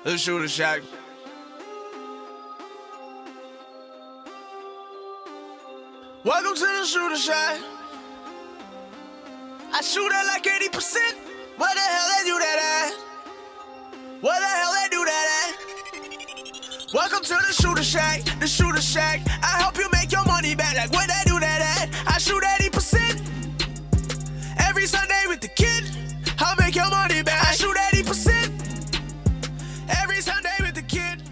The Shooter Shack. Welcome to the Shooter Shack. I shoot at like 80%. Where the hell they do that at? Where the hell they do that at? Welcome to the Shooter Shack. The Shooter Shack. I help you make your money back. Like where they do that at? I shoot 80%. Every Sunday with the kid. I'll make your money back. I shoot 80%. Every Sunday with the kid.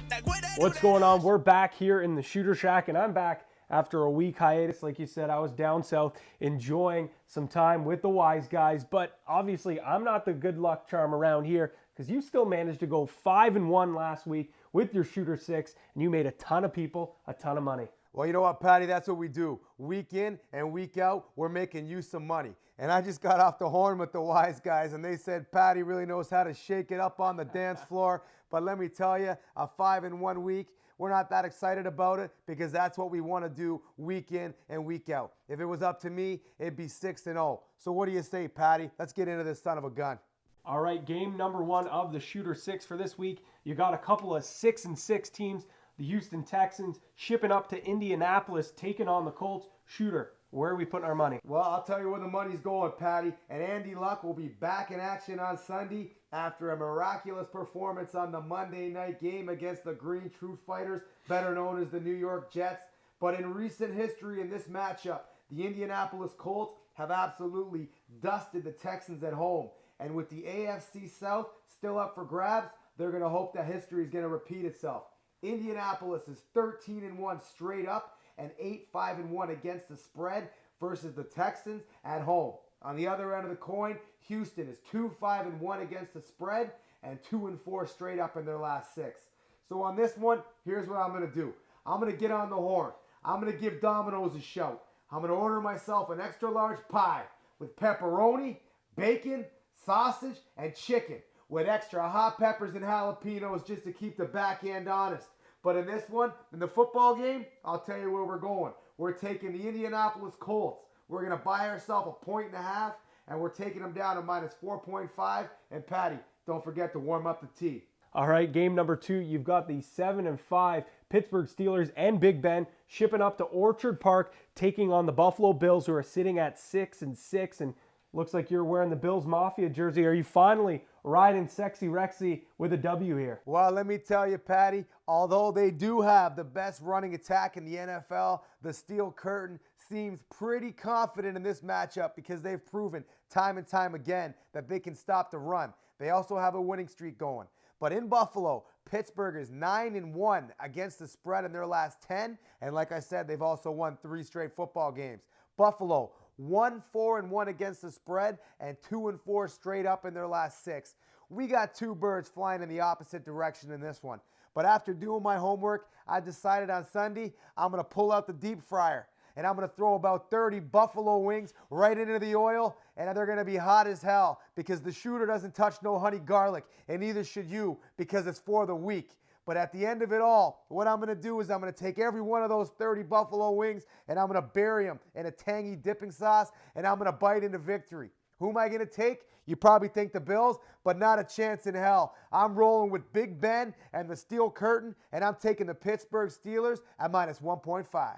Like where they do What's that going at? on? We're back here in the Shooter Shack, and I'm back after a week hiatus. Like you said, I was down south enjoying some time with the wise guys, but obviously I'm not the good luck charm around here because you still managed to go 5-1 last week with your Shooter 6, and you made a ton of people a ton of money. Well, you know what, Patty? That's what we do. Week in and week out, we're making you some money. And I just got off the horn with the wise guys, and they said Patty really knows how to shake it up on the dance floor. But let me tell you, a 5-1 week, we're not that excited about it because that's what we want to do week in and week out. If it was up to me, it'd be 6-0. So what do you say, Patty? Let's get into this son of a gun. All right, game number 1 of the Shooter 6 for this week. You got a couple of 6-6 teams. The Houston Texans shipping up to Indianapolis, taking on the Colts. Shooter, where are we putting our money? Well, I'll tell you where the money's going, Patty. And Andy Luck will be back in action on Sunday after a miraculous performance on the Monday night game against the Green Truth Fighters, better known as the New York Jets. But in recent history in this matchup, the Indianapolis Colts have absolutely dusted the Texans at home. And with the AFC South still up for grabs, they're going to hope that history is going to repeat itself. Indianapolis is 13-1 straight up and 8-5-1 against the spread versus the Texans at home. On the other end of the coin, Houston is 2-5-1 against the spread and 2-4 straight up in their last 6. So on this one, here's what I'm going to do. I'm going to get on the horn. I'm going to give Domino's a shout. I'm going to order myself an extra large pie with pepperoni, bacon, sausage, and chicken with extra hot peppers and jalapenos just to keep the backhand honest. But in this one, in the football game, I'll tell you where we're going. We're taking the Indianapolis Colts. We're going to buy ourselves a 1.5, and we're taking them down to minus 4.5. And Patty, don't forget to warm up the tea. All right, game number 2, you've got the 7-5 Pittsburgh Steelers and Big Ben shipping up to Orchard Park, taking on the Buffalo Bills, who are sitting at 6-6, and looks like you're wearing the Bills Mafia jersey. Are you finally riding Sexy Rexy with a W here? Well, let me tell you, Patty, although they do have the best running attack in the NFL, the Steel Curtain seems pretty confident in this matchup because they've proven time and time again that they can stop the run. They also have a winning streak going. But in Buffalo, Pittsburgh is 9-1 against the spread in their last 10. And like I said, they've also won 3 straight football games. Buffalo, 1-4-1 against the spread and 2-4 straight up in their last 6. We got 2 birds flying in the opposite direction in this one. But after doing my homework, I decided on Sunday I'm going to pull out the deep fryer. And I'm going to throw about 30 buffalo wings right into the oil, and they're going to be hot as hell because the shooter doesn't touch no honey garlic, and neither should you because it's for the weak. But at the end of it all, what I'm going to do is I'm going to take every one of those 30 buffalo wings, and I'm going to bury them in a tangy dipping sauce, and I'm going to bite into victory. Who am I going to take? You probably think the Bills, but not a chance in hell. I'm rolling with Big Ben and the Steel Curtain, and I'm taking the Pittsburgh Steelers at minus 1.5.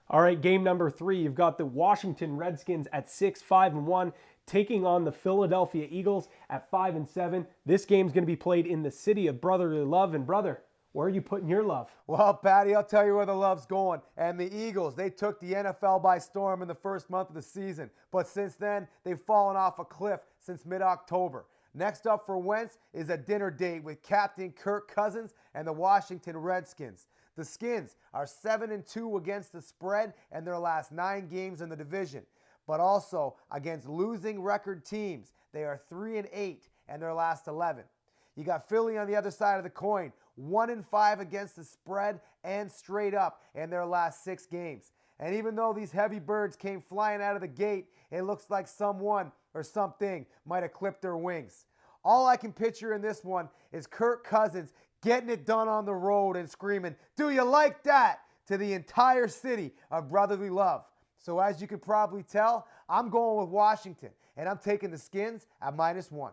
All right, game number 3, you've got the Washington Redskins at 6-5-1, taking on the Philadelphia Eagles at 5-7. This game's going to be played in the city of brotherly love. And brother, where are you putting your love? Well, Patty, I'll tell you where the love's going. And the Eagles, they took the NFL by storm in the first month of the season. But since then, they've fallen off a cliff since mid-October. Next up for Wentz is a dinner date with Captain Kirk Cousins and the Washington Redskins. The Skins are 7-2 against the spread in their last 9 games in the division, but also against losing record teams. They are 3-8 in their last 11. You got Philly on the other side of the coin, 1-5 against the spread and straight up in their last 6 games. And even though these heavy birds came flying out of the gate, it looks like someone or something might have clipped their wings. All I can picture in this one is Kirk Cousins getting it done on the road and screaming, "Do you like that?" to the entire city of brotherly love. So as you can probably tell, I'm going with Washington, and I'm taking the Skins at -1.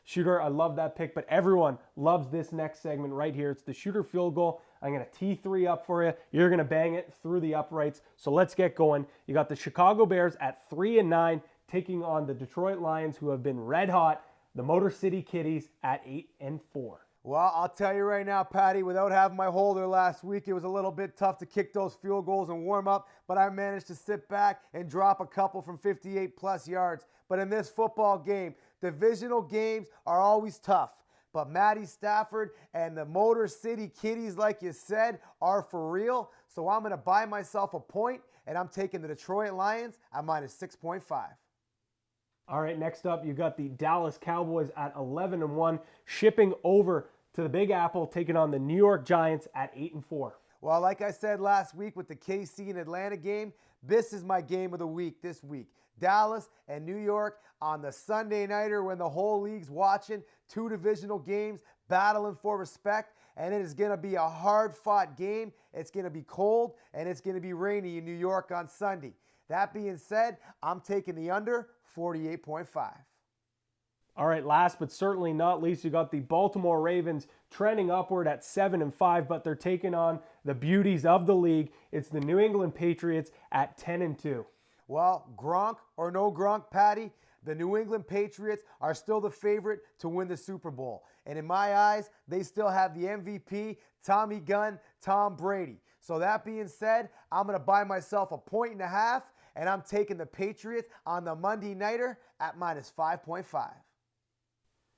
Shooter, I love that pick, but everyone loves this next segment right here. It's the shooter field goal. I'm going to tee 3 up for you. You're going to bang it through the uprights. So let's get going. You got the Chicago Bears at 3-9 taking on the Detroit Lions, who have been red hot. The Motor City Kitties at 8-4. Well, I'll tell you right now, Patty, without having my holder last week, it was a little bit tough to kick those field goals and warm up, but I managed to sit back and drop a couple from 58-plus yards. But in this football game, divisional games are always tough. But Matty Stafford and the Motor City Kitties, like you said, are for real. So I'm going to buy myself a point, and I'm taking the Detroit Lions at minus 6.5. All right, next up, you got the Dallas Cowboys at 11-1, shipping over to the Big Apple, taking on the New York Giants at 8-4. Well, like I said last week with the KC and Atlanta game, this is my game of the week this week. Dallas and New York on the Sunday nighter when the whole league's watching. 2 divisional games battling for respect, and it is going to be a hard-fought game. It's going to be cold, and it's going to be rainy in New York on Sunday. That being said, I'm taking the under 48.5. All right, last but certainly not least, you got the Baltimore Ravens trending upward at 7-5, but they're taking on the beauties of the league. It's the New England Patriots at 10-2. Well, Gronk or no Gronk, Patty, the New England Patriots are still the favorite to win the Super Bowl. And in my eyes, they still have the MVP, Tommy Gunn, Tom Brady. So that being said, I'm going to buy myself a 1.5, and I'm taking the Patriots on the Monday nighter at minus 5.5.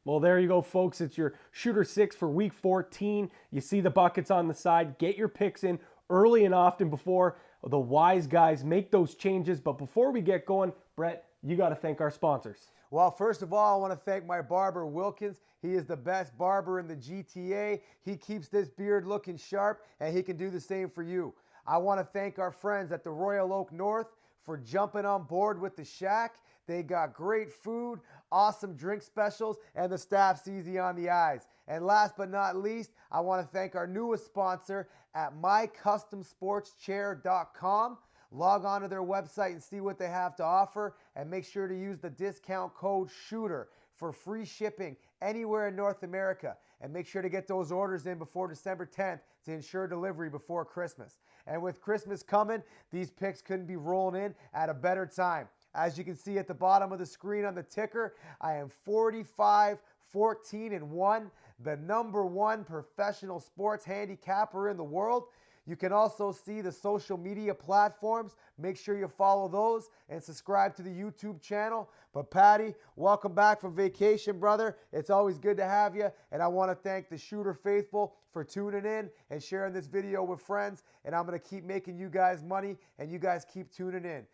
Well, there you go, folks. It's your Shooter 6 for Week 14. You see the buckets on the side. Get your picks in early and often before the wise guys make those changes. But before we get going, Brett, you got to thank our sponsors. Well, first of all, I want to thank my barber, Wilkins. He is the best barber in the GTA. He keeps this beard looking sharp, and he can do the same for you. I want to thank our friends at the Royal Oak North for jumping on board with the Shack. They got great food, awesome drink specials, and the staff's easy on the eyes. And last but not least, I want to thank our newest sponsor at mycustomsportschair.com. Log on to their website and see what they have to offer, and make sure to use the discount code SHOOTER for free shipping anywhere in North America. And make sure to get those orders in before December 10th to ensure delivery before Christmas. And with Christmas coming, these picks couldn't be rolling in at a better time. As you can see at the bottom of the screen on the ticker, I am 45-14-1, the #1 professional sports handicapper in the world. You can also see the social media platforms. Make sure you follow those and subscribe to the YouTube channel. But Patty, welcome back from vacation, brother. It's always good to have you. And I want to thank the Shooter Faithful for tuning in and sharing this video with friends. And I'm going to keep making you guys money, and you guys keep tuning in.